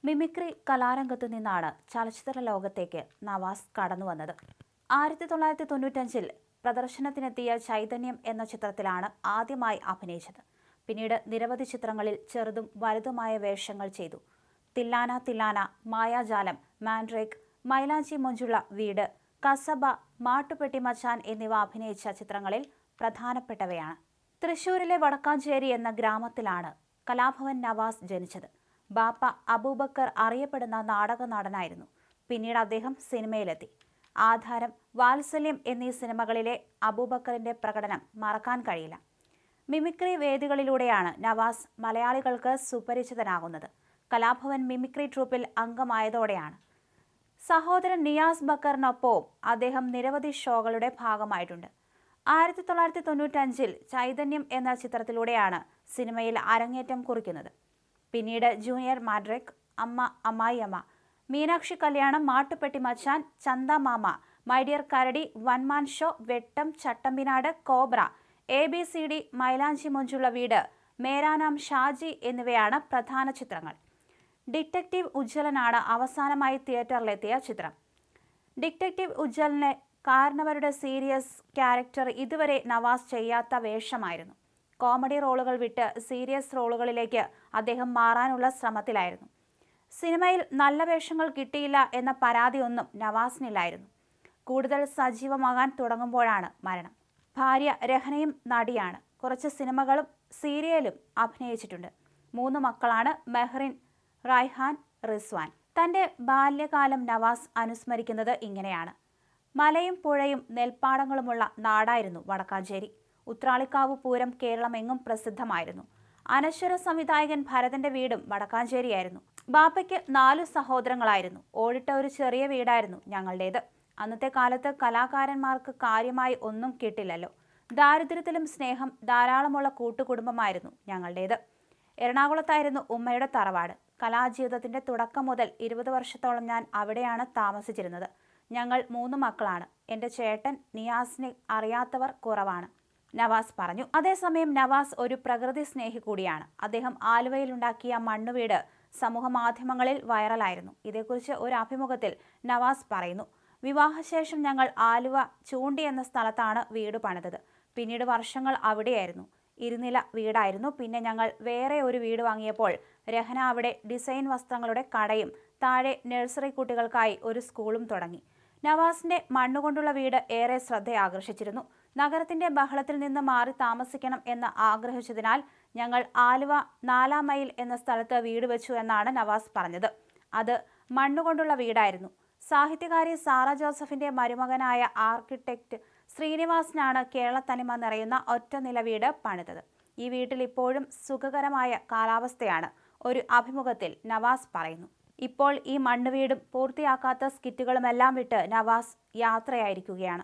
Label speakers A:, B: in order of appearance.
A: Mimicry കലാരംഗത്തു നിന്നാണ് ചലച്ചിത്ര ലോകത്തേക്ക് നവാസ് കടന്നുവന്നത്. 1995-ൽ പ്രദർശനത്തിനെത്തിയ ചൈതന്യം എന്ന ചിത്രത്തിലാണ് ആദ്യമായി അഭിനയിച്ചത്. പിന്നീട് നിരവധി ചിത്രങ്ങളിൽ ചെറുതും വലുതുമായ വേഷങ്ങൾ ചെയ്തു. തില്ലാന തില്ലാന, മായാജാലം, മാൻഡ്രേക്ക്, മൈലാഞ്ചി മൊഞ്ചുള്ള വീട്, കസബ, മാട്ടുപെട്ടി മച്ചാൻ എന്നിവ അഭിനയിച്ച ചിത്രങ്ങളിൽ പ്രധാനപ്പെട്ടവയാണ്. തൃശൂരിലെ വടക്കാഞ്ചേരി എന്ന ഗ്രാമത്തിലാണ് കലാഭവൻ നവാസ് ജനിച്ചത്. ബാപ്പ അബൂബക്കർ അറിയപ്പെടുന്ന നാടക നടനായിരുന്നു. പിന്നീട് അദ്ദേഹം സിനിമയിലെത്തി. ആധാരം, വാത്സല്യം എന്നീ സിനിമകളിലെ അബൂബക്കറിന്റെ പ്രകടനം മറക്കാൻ കഴിയില്ല. മിമിക്രി വേദികളിലൂടെയാണ് നവാസ് മലയാളികൾക്ക് സുപരിചിതനാകുന്നത്. കലാഭവൻ മിമിക്രി ട്രൂപ്പിൽ അംഗമായതോടെയാണ്. സഹോദരൻ നിയാസ് ബക്കറിനൊപ്പവും അദ്ദേഹം നിരവധി ഷോകളുടെ ഭാഗമായിട്ടുണ്ട്. 1995-ൽ ചൈതന്യം എന്ന ചിത്രത്തിലൂടെയാണ് സിനിമയിൽ അരങ്ങേറ്റം കുറിക്കുന്നത്. പിന്നീട് ജൂനിയർ മാൻഡ്രേക്ക്, അമ്മ അമ്മായിയമ്മ, മീനാക്ഷി കല്യാണം, മാട്ടുപെട്ടി മച്ചാൻ, ചന്ദ മാമ, മൈ ഡിയർ കരടി, വൺമാൻ ഷോ, വെട്ടം, ചട്ടമ്പിനാട്, കോബ്ര, ABCD, മൈലാഞ്ചി മൊഞ്ചുള്ള വീട്, മേരാ നാം ഷാജി എന്നിവയാണ് പ്രധാന ചിത്രങ്ങൾ. ഡിറ്റക്റ്റീവ് ഉജ്ജ്വലനാണ് അവസാനമായി തിയേറ്ററിലെത്തിയ ചിത്രം. ഡിറ്റക്റ്റീവ് ഉജ്ജ്വലനെ കാരണവരുടെ സീരിയസ് ക്യാരക്ടർ ഇതുവരെ നവാസ് ചെയ്യാത്ത വേഷമായിരുന്നു. കോമഡി റോളുകൾ വിട്ട് സീരിയസ് റോളുകളിലേക്ക് അദ്ദേഹം മാറാനുള്ള ശ്രമത്തിലായിരുന്നു. സിനിമയിൽ നല്ല വേഷങ്ങൾ കിട്ടിയില്ല എന്ന പരാതിയൊന്നും നവാസിനില്ലായിരുന്നു. കൂടുതൽ സജീവമാകാൻ തുടങ്ങുമ്പോഴാണ് മരണം. ഭാര്യ രഹനയും നടിയാണ്. കുറച്ച് സിനിമകളും സീരിയലും അഭിനയിച്ചിട്ടുണ്ട്. 3 മക്കളാണ് മെഹ്റിൻ, റൈഹാൻ, റിസ്വാൻ. തൻ്റെ ബാല്യകാലം നവാസ് അനുസ്മരിക്കുന്നത് ഇങ്ങനെയാണ്. മലയും പുഴയും നെൽപ്പാടങ്ങളുമുള്ള നാടായിരുന്നു വടക്കാഞ്ചേരി. ഉത്രാളിക്കാവ് പൂരം കേരളമെങ്ങും പ്രസിദ്ധമായിരുന്നു. അനശ്വര സംവിധായകൻ ഭരതന്റെ വീടും വടക്കാഞ്ചേരിയായിരുന്നു. ബാപ്പയ്ക്ക് 4 സഹോദരങ്ങളായിരുന്നു. ഓടിട്ട ഒരു ചെറിയ വീടായിരുന്നു ഞങ്ങളുടേത്. അന്നത്തെ കാലത്ത് കലാകാരന്മാർക്ക് കാര്യമായി ഒന്നും കിട്ടില്ലല്ലോ. ദാരിദ്ര്യത്തിലും സ്നേഹം ധാരാളമുള്ള കൂട്ടുകുടുംബമായിരുന്നു ഞങ്ങളുടേത്. എറണാകുളത്തായിരുന്നു ഉമ്മയുടെ തറവാട്. കലാജീവിതത്തിന്റെ തുടക്കം മുതൽ 20 വർഷത്തോളം ഞാൻ അവിടെയാണ് താമസിച്ചിരുന്നത്. ഞങ്ങൾ 3 മക്കളാണ്. എൻ്റെ ചേട്ടൻ നിയാസിനെ അറിയാത്തവർ കുറവാണ്, നവാസ് പറഞ്ഞു. അതേസമയം നവാസ് ഒരു പ്രകൃതി സ്നേഹി കൂടിയാണ്. അദ്ദേഹം ആലുവയിലുണ്ടാക്കിയ മണ്ണുവീട് സമൂഹ മാധ്യമങ്ങളിൽ വൈറലായിരുന്നു. ഇതേക്കുറിച്ച് ഒരു അഭിമുഖത്തിൽ നവാസ് പറയുന്നു. വിവാഹശേഷം ഞങ്ങൾ ആലുവ ചൂണ്ടി എന്ന സ്ഥലത്താണ് വീട് പണിതത്. പിന്നീട് വർഷങ്ങൾ അവിടെയായിരുന്നു. ഇരുനില വീടായിരുന്നു. പിന്നെ ഞങ്ങൾ വേറെ ഒരു വീട് വാങ്ങിയപ്പോൾ രഹന അവിടെ ഡിസൈൻ വസ്ത്രങ്ങളുടെ കടയും താഴെ നഴ്സറി കുട്ടികൾക്കായി ഒരു സ്കൂളും തുടങ്ങി. നവാസിന്റെ മണ്ണുകൊണ്ടുള്ള വീട് ഏറെ ശ്രദ്ധ ആകർഷിച്ചിരുന്നു. നഗരത്തിന്റെ ബഹളത്തിൽ നിന്ന് മാറി താമസിക്കണം എന്ന് ആഗ്രഹിച്ചതിനാൽ ഞങ്ങൾ ആലുവ 4 മൈൽ എന്ന സ്ഥലത്ത് വീട് വെച്ചു എന്നാണ് നവാസ് പറഞ്ഞത്. അത് മണ്ണുകൊണ്ടുള്ള വീടായിരുന്നു. സാഹിത്യകാരി സാറ ജോസഫിന്റെ മരുമകനായ ആർക്കിടെക്ട് ശ്രീനിവാസനാണ് കേരളത്തനിമ നിറയുന്ന ഒറ്റ നില വീട് പണിതത്. ഈ വീട്ടിൽ ഇപ്പോഴും സുഖകരമായ കാലാവസ്ഥയാണ്, ഒരു അഭിമുഖത്തിൽ നവാസ് പറയുന്നു. ഇപ്പോൾ ഈ മണ്ണുവീടും പൂർത്തിയാക്കാത്ത സ്കിറ്റുകളുമെല്ലാം വിട്ട് നവാസ് യാത്രയായിരിക്കുകയാണ്.